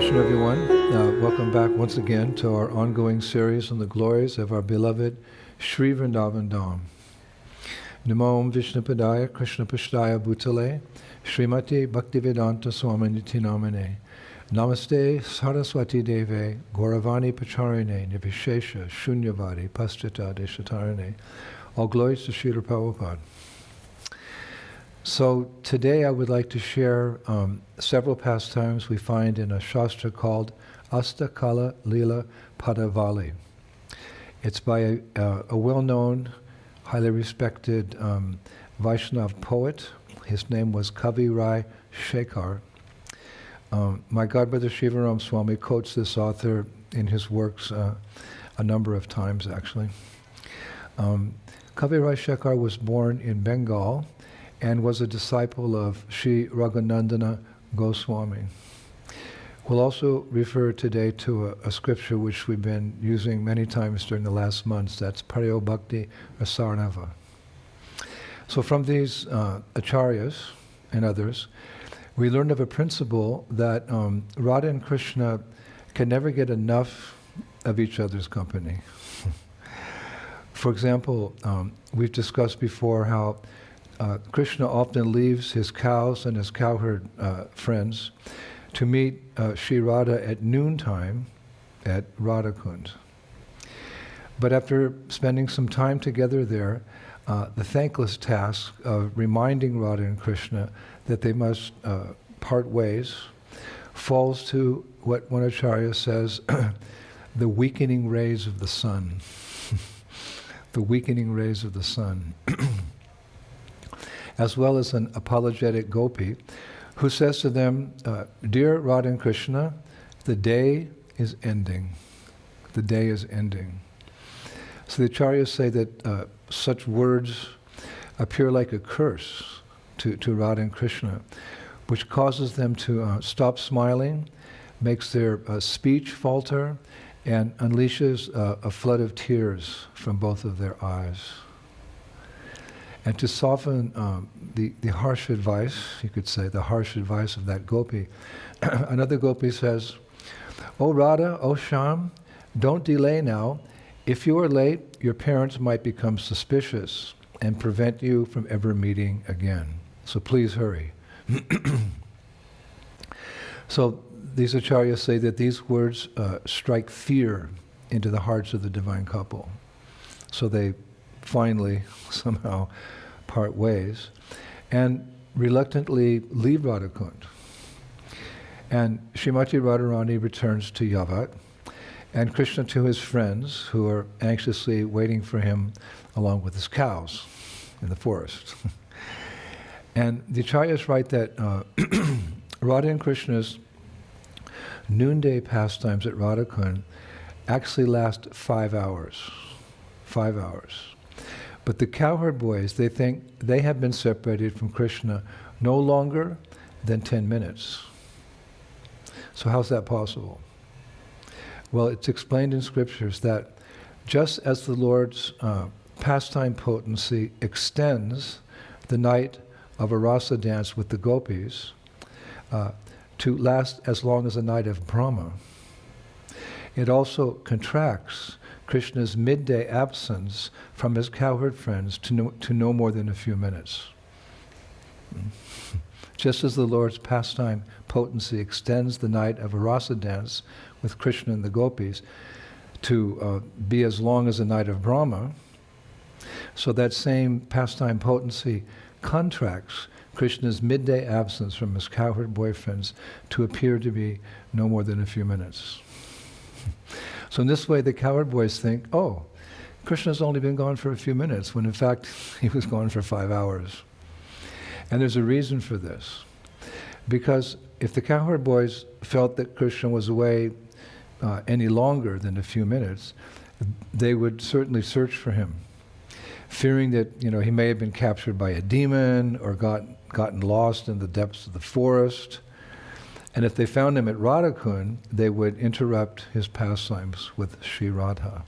Krishna, everyone. Welcome back once again to our ongoing series on the glories of our beloved Sri Vrindavan Dham. Namo Om Vishnupadaya Krishna Pashtaya Bhutale Srimati Bhaktivedanta Swami Niti Namane Namaste Saraswati Deve Gauravani Pacharine Nivishesha Shunyavadi Paschata Deshatarane. All glories to Srila Prabhupada. So today I would like to share several pastimes we find in a shastra called Astakala Lila Padavali. It's by a well-known, highly respected Vaishnav poet. His name was Kavi Rai Shekhar. My godbrother Shivaram Swami quotes this author in his works a number of times, actually. Kavi Rai Shekhar was born in Bengal and was a disciple of Sri Raghunandana Goswami. We'll also refer today to a scripture which we've been using many times during the last months. That's Paryo Bhakti Rasarnava. So from these acharyas and others, we learned of a principle that Radha and Krishna can never get enough of each other's company. For example, we've discussed before how Krishna often leaves his cows and his cowherd friends to meet Sri Radha at noontime at Radhakund. But after spending some time together there, the thankless task of reminding Radha and Krishna that they must part ways falls to what one acharya says, the weakening rays of the sun. The weakening rays of the sun. As well as an apologetic gopi, who says to them, Dear Radha and Krishna, the day is ending. The day is ending. So the acharyas say that such words appear like a curse to Radha and Krishna, which causes them to stop smiling, makes their speech falter, and unleashes a flood of tears from both of their eyes. And to soften the harsh advice, you could say, the harsh advice of that gopi, another gopi says, "O Radha, O Shyam, don't delay now. If you are late, your parents might become suspicious and prevent you from ever meeting again. So please hurry." So these acharyas say that these words strike fear into the hearts of the divine couple. So they finally somehow part ways and reluctantly leave Radhakund. And Srimati Radharani returns to Yavat, and Krishna to his friends who are anxiously waiting for him along with his cows in the forest. And the acharyas write that Radha and Krishna's noonday pastimes at Radhakund actually last 5 hours. 5 hours. But the cowherd boys, they think they have been separated from Krishna no longer than 10 minutes. So how's that possible? Well, it's explained in scriptures that just as the Lord's pastime potency extends the night of a rasa dance with the gopis to last as long as a night of Brahma, it also contracts Krishna's midday absence from his cowherd friends to no more than a few minutes. Just as the Lord's pastime potency extends the night of a rasa dance with Krishna and the gopis to be as long as a night of Brahma, so that same pastime potency contracts Krishna's midday absence from his cowherd boyfriends to appear to be no more than a few minutes. So in this way, the cowherd boys think, oh, Krishna's only been gone for a few minutes, when in fact he was gone for 5 hours. And there's a reason for this. Because if the cowherd boys felt that Krishna was away any longer than a few minutes, they would certainly search for him, fearing that he may have been captured by a demon or gotten lost in the depths of the forest. And if they found him at Radhakund, they would interrupt his pastimes with Sri Radha.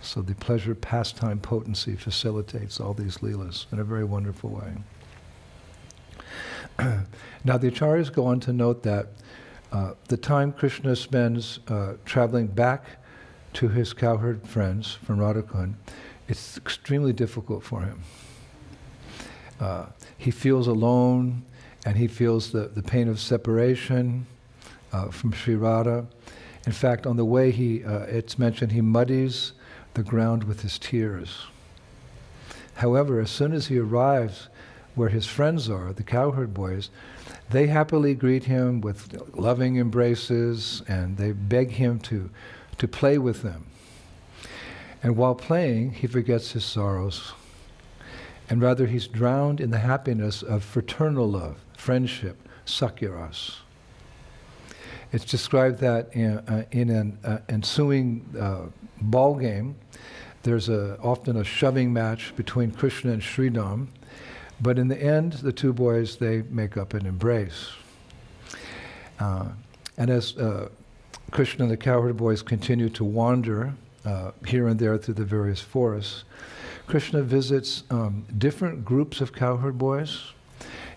So the pleasure pastime potency facilitates all these leelas in a very wonderful way. Now the acharyas go on to note that the time Krishna spends traveling back to his cowherd friends from Radhakund, it's extremely difficult for him. He feels alone, and he feels the pain of separation from Sri Radha. In fact, on the way, it's mentioned he muddies the ground with his tears. However, as soon as he arrives where his friends are, the cowherd boys, they happily greet him with loving embraces, and they beg him to play with them. And while playing, he forgets his sorrows. And rather, he's drowned in the happiness of fraternal love, friendship, sakyaras. It's described that in an ensuing ball game, there's often a shoving match between Krishna and Sridham, but in the end, the two boys, they make up an embrace. And as Krishna and the cowherd boys continue to wander here and there through the various forests, Krishna visits different groups of cowherd boys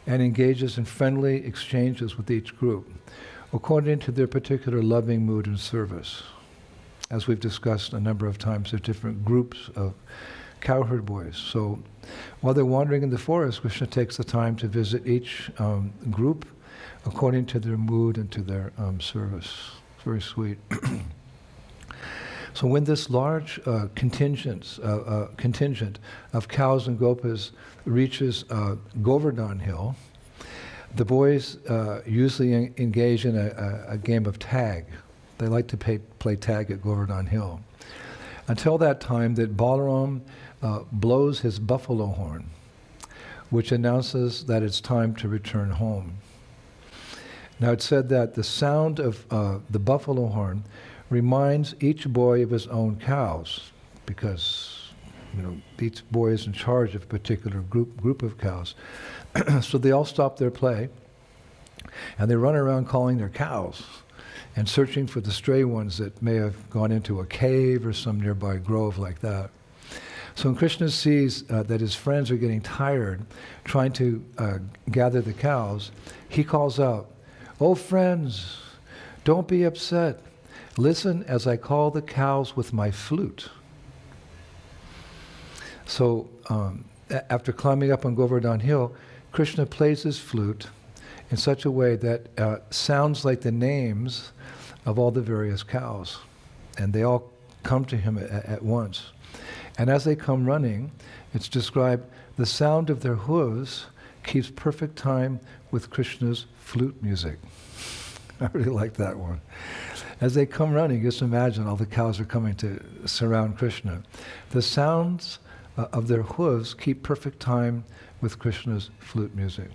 and engages in friendly exchanges with each group, according to their particular loving mood and service. As we've discussed a number of times, there are different groups of cowherd boys. So while they're wandering in the forest, Krishna takes the time to visit each group according to their mood and to their service. It's very sweet. So when this large contingent of cows and gopas reaches Govardhan Hill, the boys usually engage in a game of tag. They like to play tag at Govardhan Hill. Until that time that Balaram blows his buffalo horn, which announces that it's time to return home. Now it's said that the sound of the buffalo horn reminds each boy of his own cows, because each boy is in charge of a particular group of cows. So they all stop their play, and they run around calling their cows and searching for the stray ones that may have gone into a cave or some nearby grove like that. So when Krishna sees that his friends are getting tired trying to gather the cows, he calls out, "Oh friends, don't be upset. Listen as I call the cows with my flute." So after climbing up on Govardhan Hill, Krishna plays his flute in such a way that sounds like the names of all the various cows. And they all come to him at once. And as they come running, it's described, the sound of their hooves keeps perfect time with Krishna's flute music. I really like that one. As they come running, just imagine all the cows are coming to surround Krishna. The sounds of their hooves keep perfect time with Krishna's flute music.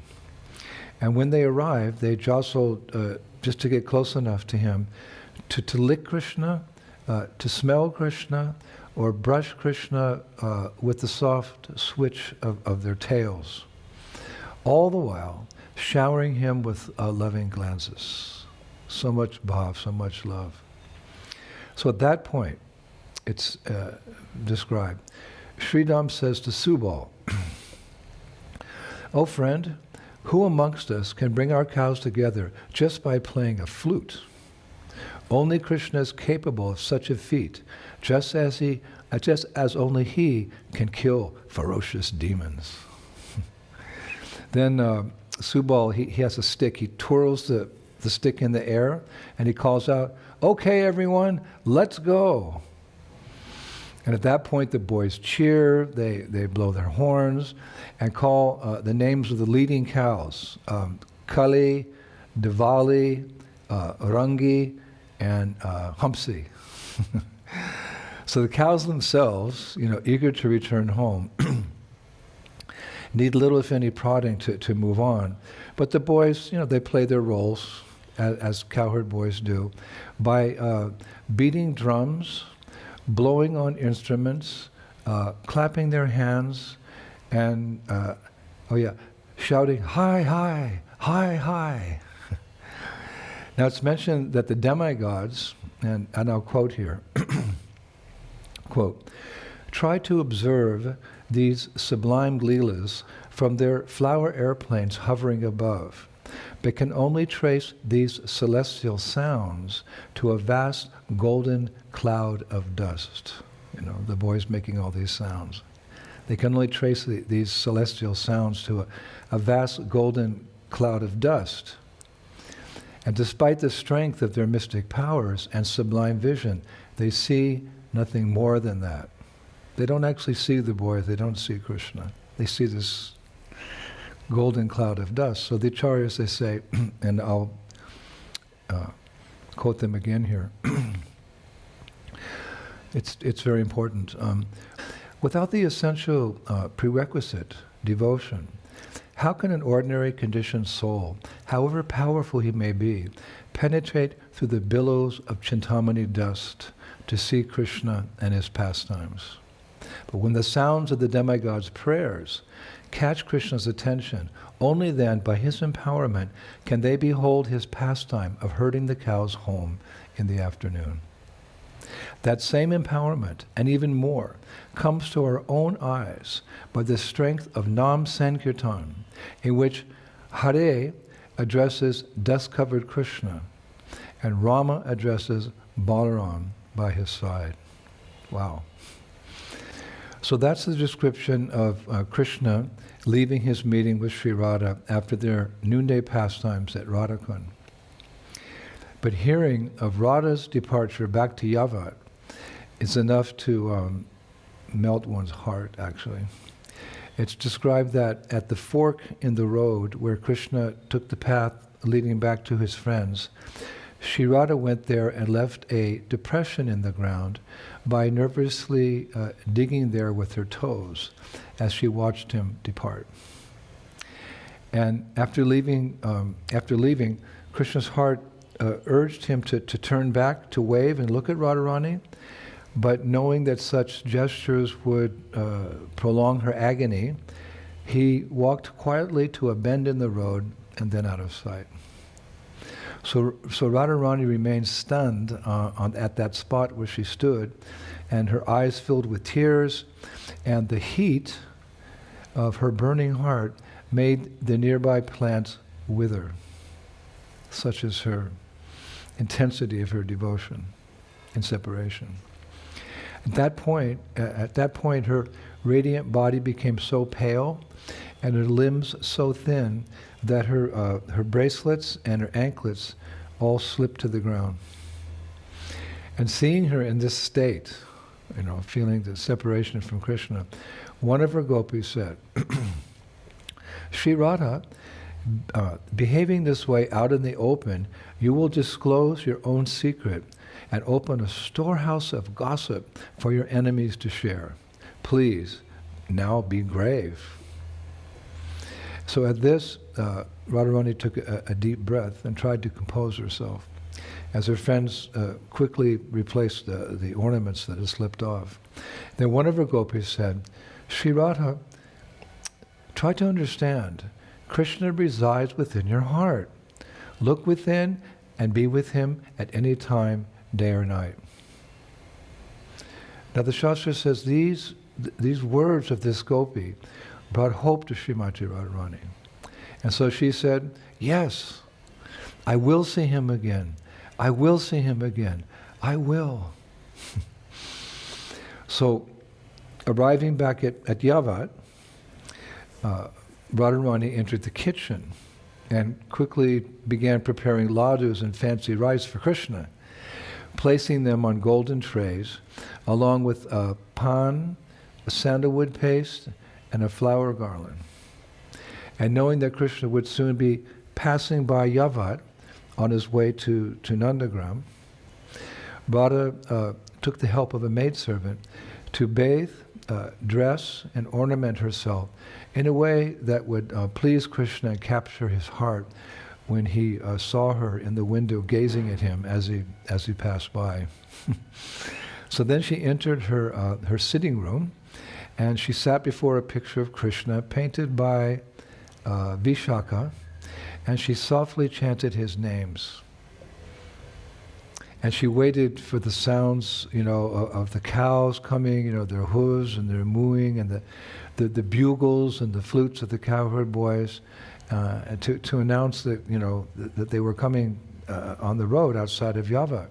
And when they arrive, they jostle just to get close enough to him to lick Krishna, to smell Krishna, or brush Krishna with the soft switch of their tails. All the while, showering him with loving glances. So much bhav, so much love. So at that point, it's described. Sridham says to Subal, "Oh friend, who amongst us can bring our cows together just by playing a flute? Only Krishna is capable of such a feat, just as only he can kill ferocious demons." Then Subal, he has a stick. He twirls the stick in the air, and he calls out, "Okay, everyone, let's go." And at that point, the boys cheer, they blow their horns, and call the names of the leading cows, Kali, Diwali, Rangi, and Hamsi. So the cows themselves, eager to return home, need little, if any, prodding to move on. But the boys, they play their roles, as cowherd boys do, by beating drums, blowing on instruments, clapping their hands, and, shouting, "Hi, hi, hi, hi." Now it's mentioned that the demigods, and I'll quote here, quote, "Try to observe these sublime leelas from their flower airplanes hovering above. but can only trace these celestial sounds to a vast golden cloud of dust. You know, the boy's making all these sounds. They can only trace these celestial sounds to a vast golden cloud of dust. And despite the strength of their mystic powers and sublime vision, they see nothing more than that. They don't actually see the boy, they don't see Krishna. They see this golden cloud of dust. So the acharyas, they say, and I'll quote them again here. It's very important. Without the essential prerequisite, devotion, how can an ordinary conditioned soul, however powerful he may be, penetrate through the billows of Chintamani dust to see Krishna and his pastimes? But when the sounds of the demigod's prayers catch Krishna's attention, only then, by his empowerment, can they behold his pastime of herding the cows home in the afternoon. That same empowerment, and even more, comes to our own eyes by the strength of Nam Sankirtan, in which Hare addresses dust-covered Krishna, and Rama addresses Balaram by his side. Wow. So that's the description of Krishna leaving his meeting with Sri Radha after their noonday pastimes at Radhakund. But hearing of Radha's departure back to Yavat is enough to melt one's heart, actually. It's described that at the fork in the road where Krishna took the path leading back to his friends, Sri Radha went there and left a depression in the ground by nervously digging there with her toes as she watched him depart. And after leaving, Krishna's heart urged him to turn back, to wave and look at Radharani, but knowing that such gestures would prolong her agony, he walked quietly to a bend in the road and then out of sight. So Radharani remained stunned at that spot where she stood, and her eyes filled with tears, and the heat of her burning heart made the nearby plants wither. Such is her intensity of her devotion in separation. At that point, her radiant body became so pale, and her limbs so thin that her bracelets and her anklets all slipped to the ground. And seeing her in this state, feeling the separation from Krishna, one of her gopis said, Sri Radha, behaving this way out in the open, you will disclose your own secret and open a storehouse of gossip for your enemies to share. Please, now be grave. So at this, Radharani took a deep breath and tried to compose herself as her friends quickly replaced the ornaments that had slipped off. Then one of her gopis said, Sri Radha, try to understand. Krishna resides within your heart. Look within and be with him at any time, day or night. Now the Shastra says these words of this gopi brought hope to Srimati Radharani. And so she said, yes, I will see him again. I will see him again. I will. So arriving back at Yavat, Radharani entered the kitchen and quickly began preparing ladus and fancy rice for Krishna, placing them on golden trays, along with pan, a sandalwood paste, and a flower garland. And knowing that Krishna would soon be passing by Yavat on his way to Nandagram, Radha took the help of a maidservant to bathe, dress, and ornament herself in a way that would please Krishna and capture his heart when he saw her in the window gazing at him as he passed by. So then she entered her sitting room, and she sat before a picture of Krishna painted by Vishaka, and she softly chanted his names. And she waited for the sounds, of the cows coming, their hooves and their mooing, and the bugles and the flutes of the cowherd boys, to announce that, that they were coming on the road outside of Yava.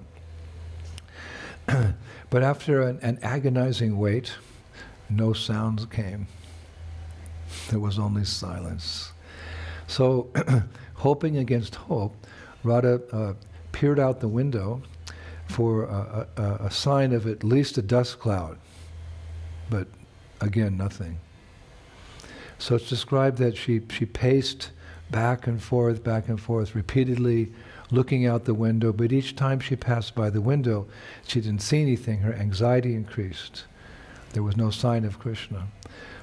But after an agonizing wait, no sounds came. There was only silence. So, hoping against hope, Radha peered out the window for a sign of at least a dust cloud. But again, nothing. So it's described that she paced back and forth, repeatedly looking out the window, but each time she passed by the window, she didn't see anything. Her anxiety increased. There was no sign of Krishna.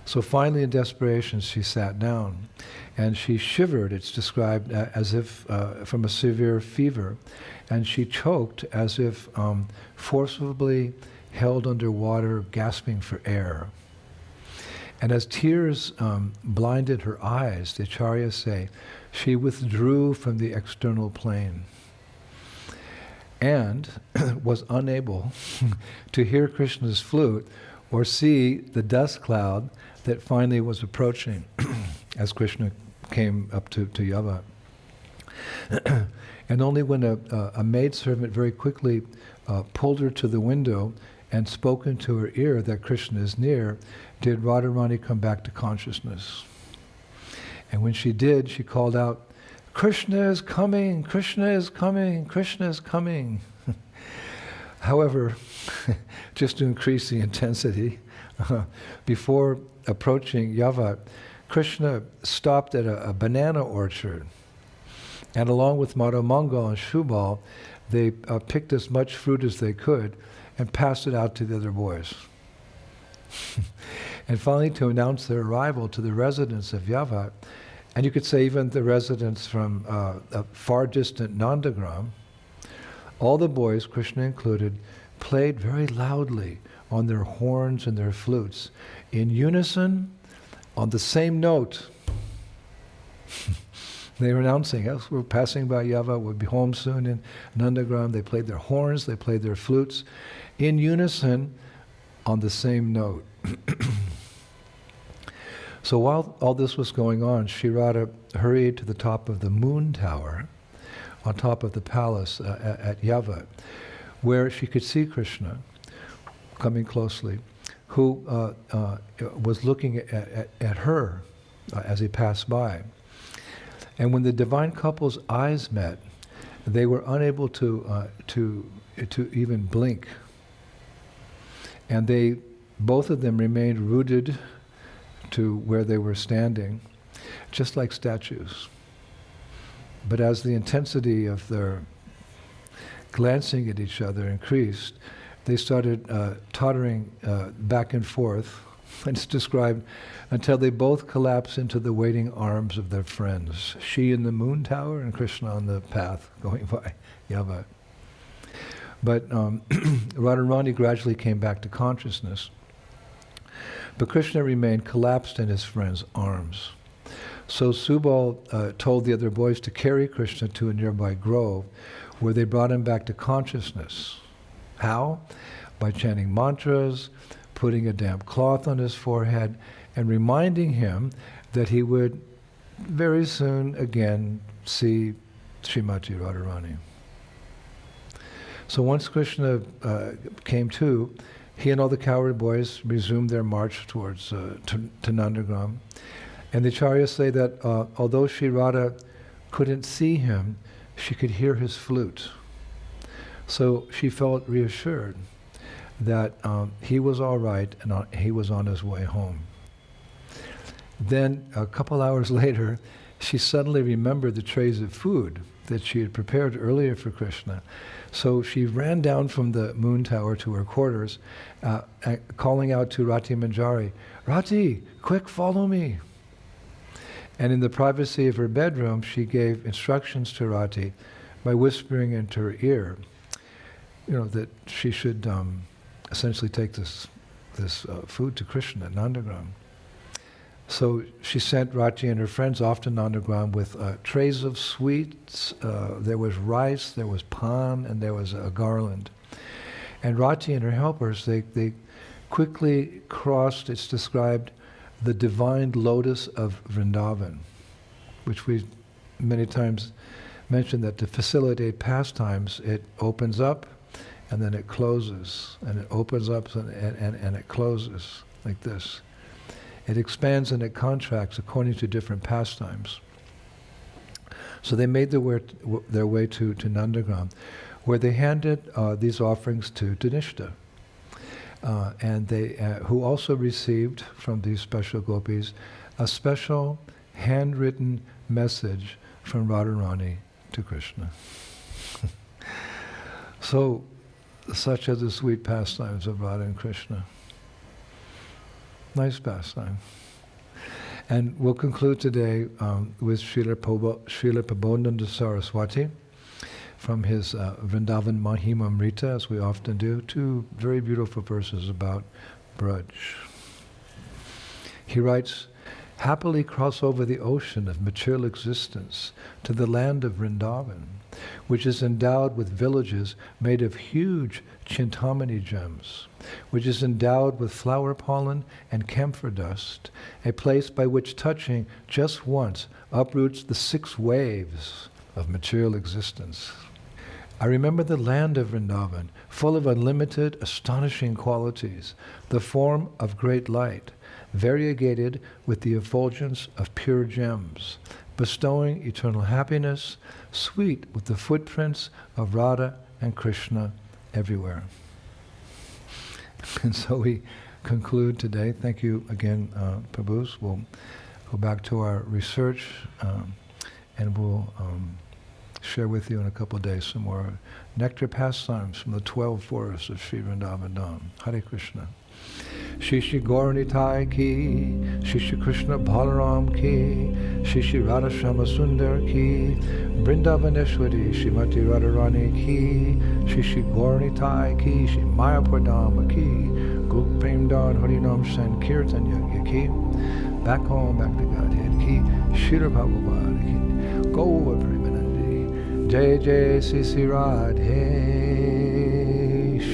So finally, in desperation, she sat down, and she shivered. It's described as if from a severe fever, and she choked as if forcibly held under water, gasping for air. And as tears blinded her eyes, the acharyas say, she withdrew from the external plane and was unable to hear Krishna's flute or see the dust cloud that finally was approaching as Krishna came up to Yava. And only when a maidservant very quickly pulled her to the window and spoke into her ear that Krishna is near, did Radharani come back to consciousness. And when she did, she called out, "Krishna is coming, Krishna is coming, Krishna is coming." However, just to increase the intensity, before approaching Yava, Krishna stopped at a banana orchard. And along with Madhamangal and Shubal, they picked as much fruit as they could and passed it out to the other boys. And finally, to announce their arrival to the residents of Yava, and you could say even the residents from a far distant Nandagram, all the boys, Krishna included, played very loudly on their horns and their flutes, in unison, on the same note. They were announcing, yes, we're passing by Yava, we'll be home soon in Nandagram. They played their horns, they played their flutes, in unison, on the same note. So while all this was going on, Shri Radha hurried to the top of the moon tower, on top of the palace at Yava, where she could see Krishna coming closely, who was looking at her as he passed by. And when the divine couple's eyes met, they were unable to even blink. And both of them remained rooted to where they were standing, just like statues. But as the intensity of their glancing at each other increased, they started tottering back and forth, and it's described, until they both collapsed into the waiting arms of their friends. She in the moon tower and Krishna on the path going by Yava. But Radharani gradually came back to consciousness. But Krishna remained collapsed in his friend's arms. So Subal told the other boys to carry Krishna to a nearby grove, where they brought him back to consciousness. How? By chanting mantras, putting a damp cloth on his forehead, and reminding him that he would very soon again see Srimati Radharani. So once Krishna came to, he and all the cowherd boys resumed their march towards to Nandagram. And the acharyas say that although Shri Radha couldn't see him, she could hear his flute. So she felt reassured that he was all right and he was on his way home. Then a couple hours later, she suddenly remembered the trays of food that she had prepared earlier for Krishna. So she ran down from the moon tower to her quarters, calling out to Rati Manjari, "Rati, quick, follow me." And in the privacy of her bedroom, she gave instructions to Rati by whispering into her ear, that she should essentially take this food to Krishna at Nandagram. So she sent Rati and her friends off to Nandagram with trays of sweets. There was rice, there was pan, and there was a garland. And Rati and her helpers, they quickly crossed, it's described, the divine lotus of Vrindavan, which we many times mentioned, that to facilitate pastimes, it opens up and then it closes, and it opens up and it closes like this. It expands and it contracts according to different pastimes. So they made their way to Nandagram, where they handed these offerings to Dhanishta, and they who also received from these special gopis a special handwritten message from Radharani to Krishna. So, such are the sweet pastimes of Radha and Krishna. Nice pastime. And we'll conclude today with Srila Prabodhananda Saraswati from his Vrindavan Mahimamrita, as we often do, 2 very beautiful verses about Braj. He writes, "Happily cross over the ocean of material existence to the land of Vrindavan, which is endowed with villages made of huge Chintamani gems, which is endowed with flower pollen and camphor dust, a place by which touching just once uproots the 6 waves of material existence. I remember the land of Vrindavan, full of unlimited, astonishing qualities, the form of great light, variegated with the effulgence of pure gems, bestowing eternal happiness, sweet with the footprints of Radha and Krishna everywhere." And so we conclude today. Thank you again, Prabhus. We'll go back to our research and we'll share with you in a couple of days some more nectar pastimes from the 12 forests of Sri Vrindavan Dham. Hare Krishna. Shri Shri Gauranitai ki, Shri Shri Krishna Balaram ki, Shri Shri Radha Shama Sundar ki, Vrindavaneshwari Srimati Radharani ki, Shri Shri Gauranitai ki, Shri Mayapur Dhama ki, Gop Prem Dan Harinam Sankirtan Yagya ki, back home, back to Godhead ki, Shri Bhagavad ki, Gaur Premanandi, Jai Jai Sri Sri Radhe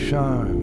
Shan.